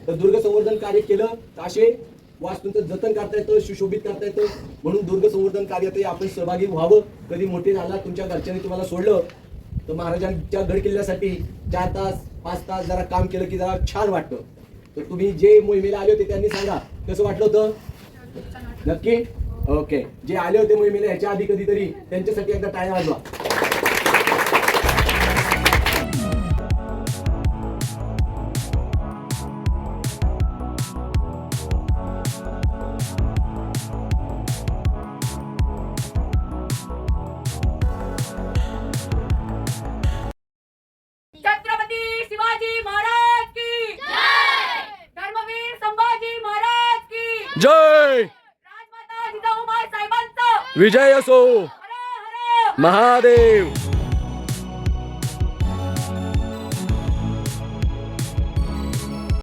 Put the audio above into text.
तर दुर्ग संवर्धन कार्य केलं तर असे वास्तूंचं जतन करता येतं, सुशोभित करता येतं. म्हणून दुर्ग संवर्धन कार्यात आपण सहभागी व्हावं. कधी मोठे झाला तुमच्या घरच्यांनी तुम्हाला सोडलं तर महाराजांच्या गड किल्ल्यासाठी 4 तास 5 तास जरा काम केलं की जरा छान वाटतं. तर तुम्ही जे मोहिमेला आले होते त्यांनी सांगा कसं वाटलं होतं. नक्की ओके. जे आले होते मोहिमेला ह्याच्या आधी कधीतरी त्यांच्यासाठी एकदा टाळ्या वाजवा. छत्रपती शिवाजी महाराज की जय, धर्मवीर संभाजी महाराज की जय. राजमाता जिजाऊबाई साहेबांचा विजय असो. हर हर महादेव.